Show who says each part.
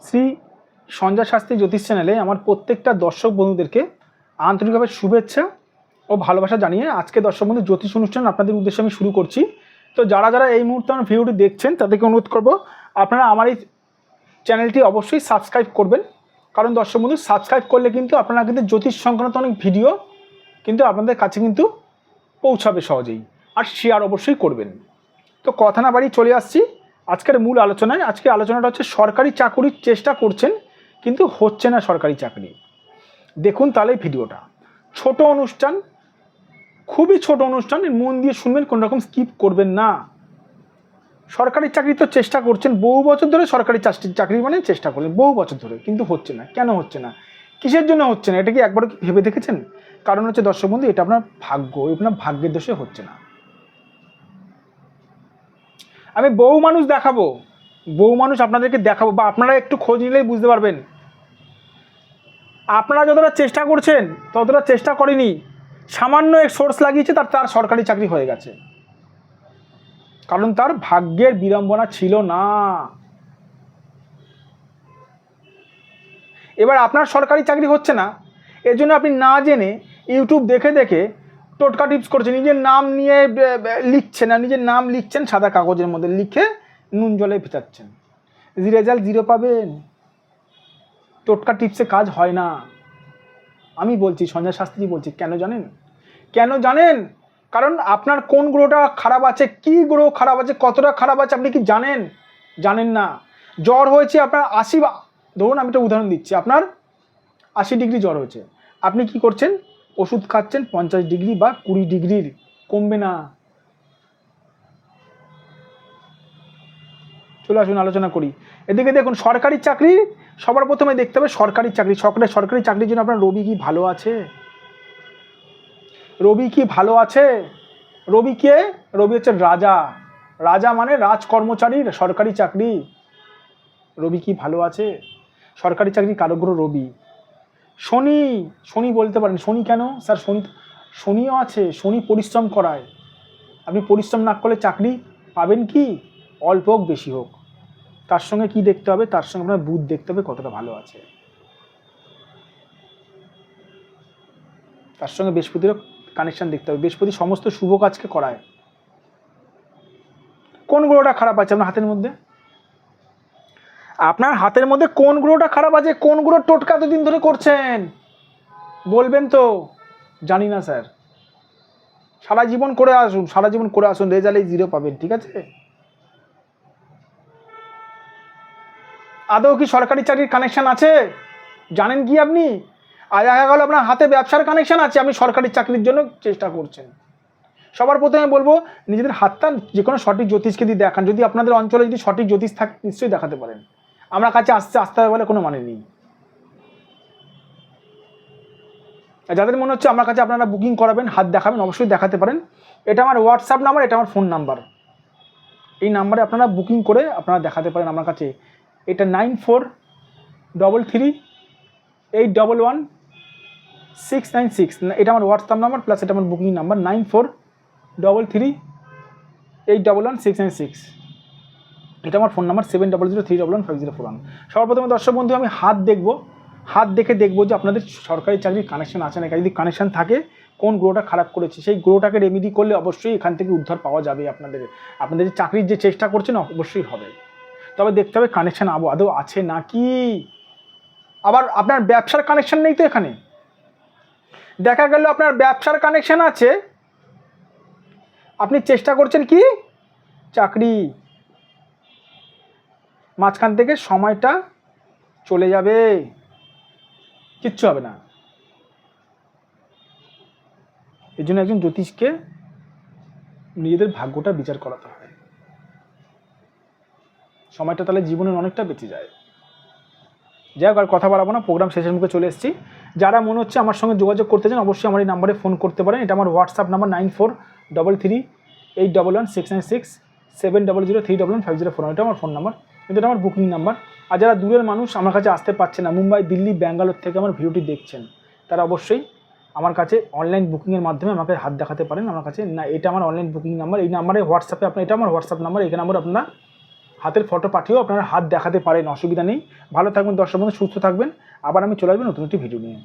Speaker 1: শ্রী সঞ্জয় শাস্ত্রী জ্যোতিষ চ্যানেলে আমার প্রত্যেকটা দর্শক বন্ধুদেরকে আন্তরিকভাবে শুভেচ্ছা ও ভালোবাসা জানিয়ে আজকে দর্শক বন্ধু জ্যোতিষ অনুষ্ঠান আপনাদের উদ্দেশ্যে আমি শুরু করছি। তো যারা যারা এই মুহূর্তে আমার ভিডিওটি দেখছেন তাদেরকে অনুরোধ করব আপনারা আমার এই চ্যানেলটি অবশ্যই সাবস্ক্রাইব করবেন, কারণ দর্শক বন্ধু সাবস্ক্রাইব করলে কিন্তু আপনারা কিন্তু জ্যোতিষ সংক্রান্ত অনেক ভিডিও কিন্তু আপনাদের কাছে কিন্তু পৌঁছাবে সহজেই, আর শেয়ার অবশ্যই করবেন। তো কথা না বাড়িয়ে চলে আসছি আজকের মূল আলোচনায়। আজকে আলোচনাটা হচ্ছে সরকারি চাকরির চেষ্টা করছেন কিন্তু হচ্ছে না সরকারি চাকরি। দেখুন তাহলে ভিডিওটা ছোট অনুষ্ঠান, খুবই ছোট অনুষ্ঠান, মন দিয়ে শুনবেন, কোনো রকম স্কিপ করবেন না। সরকারি চাকরি তো চেষ্টা করছেন বহু বছর ধরে, সরকারি চাকরি মানে চেষ্টা করলেন বহু বছর ধরে, কিন্তু হচ্ছে না। কেন হচ্ছে না, কিসের জন্য হচ্ছে না, এটা কি একবার ভেবে দেখেছেন? কারণ হচ্ছে দর্শক বন্ধু, এটা আপনার ভাগ্য, আপনার ভাগ্যের দোষে হচ্ছে না। আমি বহু মানুষ দেখাবো, বহু মানুষ আপনাদেরকে দেখাবো, বা আপনারা একটু খোঁজ নিলেই বুঝতে পারবেন। আপনারা যতটা চেষ্টা করছেন ততটা চেষ্টা করেনি, সামান্য এক সোর্স লাগিয়েছে, তার সরকারি চাকরি হয়ে গেছে, কারণ তার ভাগ্যের বিড়ম্বনা ছিল না। এবার আপনার সরকারি চাকরি হচ্ছে না, এর জন্য আপনি না জেনে ইউটিউব দেখে দেখে টোটকা টিপস করছেন, নিজের নাম নিয়ে লিখছেন, না নিজের নাম লিখছেন সাদা কাগজের মধ্যে, লিখে নুন জলে ভেজাচ্ছেন, রেজাল্ট 0 পাবেন। টোটকা টিপসে কাজ হয় না। আমি বলছি, সঞ্জয় শাস্ত্রী বলছি, কেন জানেন? কেন জানেন? কারণ আপনার কোন গ্রহটা খারাপ আছে, কি গ্রহ খারাপ আছে, কতটা খারাপ আছে আপনি কি জানেন? জানেন না। জ্বর হয়েছে আপনার 80, ধরুন আমি একটা উদাহরণ দিচ্ছি, আপনার 80 ডিগ্রি জ্বর হয়েছে, আপনি কি করছেন? ওষুধ খাচ্ছেন 50 ডিগ্রি বা 20 ডিগ্রির, কমবে না। চলে আসুন আলোচনা করি। এদিকে দেখুন সরকারি চাকরি, সবার প্রথমে দেখতে হবে সরকারি চাকরি। সরকারি চাকরির জন্য আপনার রবি কি ভালো আছে? রবি কি ভালো আছে? রবি কে? রবি হচ্ছে রাজা। রাজা মানে রাজ কর্মচারীর সরকারি চাকরি। রবি কি ভালো আছে? সরকারি চাকরি কারগ্রহ রবি। শনি বলতে পারেন, শনি কেন স্যার? শনিও আছে, শনি পরিশ্রম করায়। আপনি পরিশ্রম না করলে চাকরি পাবেন কি? অল্প হোক বেশি হোক। তার সঙ্গে কি দেখতে হবে? তার সঙ্গে আপনার বুধ দেখতে হবে কতটা ভালো আছে। তার সঙ্গে বৃহস্পতিরও কানেকশন দেখতে হবে। বৃহস্পতি সমস্ত শুভ কাজকে করায়। কোন গ্রহটা খারাপ আছে আপনার হাতের মধ্যে? আপনার হাতের মধ্যে কোন গ্রহটা খারাপ আছে? কোন গ্রহ টোটকা এতদিন ধরে করছেন? বলবেন তো? জানি না স্যার। সারা জীবন করে আসুন, রেজাল্টে 0 পাবেন, ঠিক আছে? আদৌ কি সরকারি চাকরির কানেকশন আছে? জানেন কি আপনি? আর দেখা গেল আপনার হাতে ব্যবসার কানেকশন আছে, আপনি সরকারি চাকরির জন্য চেষ্টা করছেন। সবার প্রথমে বলবো, নিজেদের হাতটা যে কোনো সঠিক জ্যোতিষকে দিয়ে দেখান। যদি আপনাদের অঞ্চলে যদি সঠিক জ্যোতিষ থাকে নিশ্চয়ই দেখাতে পারেন। আমার কাছে আসতে হবে বলে কোনো মানে নেই। যাদের মনে হচ্ছে আমার কাছে আপনারা বুকিং করাবেন, হাত দেখাবেন, অবশ্যই দেখাতে পারেন। এটা আমার হোয়াটসঅ্যাপ নাম্বার, এটা আমার ফোন নাম্বার। এই নাম্বারে আপনারা বুকিং করে আপনারা দেখাতে পারেন আমার কাছে। এটা 9433811696। এটা আমার হোয়াটসঅ্যাপ নাম্বার, প্লাস এটা আমার বুকিং নাম্বার 9433811696। এটা আমার ফোন নাম্বার 7003115041। সবার প্রথমে দর্শক বন্ধু আমি হাত দেখে দেখবো যে আপনাদের সরকারি চাকরির কানেকশন আছে নাকি। যদি কানেকশন থাকে, কোন গ্রহটা খারাপ করেছে, সেই গ্রহটাকে রেমেডি করলে অবশ্যই এখান থেকে উদ্ধার পাওয়া যাবে। আপনাদের যে চাকরির যে চেষ্টা করছেন অবশ্যই হবে। তবে দেখতে হবে কানেকশন আদৌ আছে নাকি। আবার আপনার ব্যবসার কানেকশন নেই তো এখানে। দেখা গেল আপনার ব্যবসার কানেকশন আছে, আপনি চেষ্টা করছেন কি চাকরি, মাঝখান থেকে সময়টা চলে যাবে, কিচ্ছু হবে না। এই জন্য একজন জ্যোতিষকে নিজেদের ভাগ্যটা বিচার করাতে হয়, সময়টা তাহলে জীবনের অনেকটা বেঁচে যায়। যাই হোক, আর কথা বাড়াবো না, প্রোগ্রাম শেষের মুখে চলে এসেছি। যারা মনে হচ্ছে আমার সঙ্গে যোগাযোগ করতে চান অবশ্যই আমার এই নাম্বারে ফোন করতে পারেন। এটা আমার হোয়াটসঅ্যাপ নাম্বার 9433811696 7003115041। এটা আমার ফোন নাম্বার, কিন্তু এটা আমার বুকিং নাম্বার। আর যারা দূরের মানুষ আমার কাছে আসতে পারছে না, মুম্বাই, দিল্লি, ব্যাঙ্গালোর থেকে আমার ভিডিওটি দেখছেন, তারা অবশ্যই আমার কাছে অনলাইন বুকিংয়ের মাধ্যমে আমাকে হাত দেখাতে পারেন। আমার কাছে না, এটা আমার অনলাইন বুকিং নাম্বার। এই নাম্বারে হোয়াটসঅ্যাপে আপনার, এটা আমার হোয়াটসঅ্যাপ নাম্বার, এই নাম্বার আপনারা হাতের ফটো পাঠিয়েও আপনারা হাত দেখাতে পারেন, অসুবিধা নেই। ভালো থাকবেন দর্শক বন্ধু, সুস্থ থাকবেন। আবার আমি চলে আসবো নতুন একটি ভিডিও নিয়ে।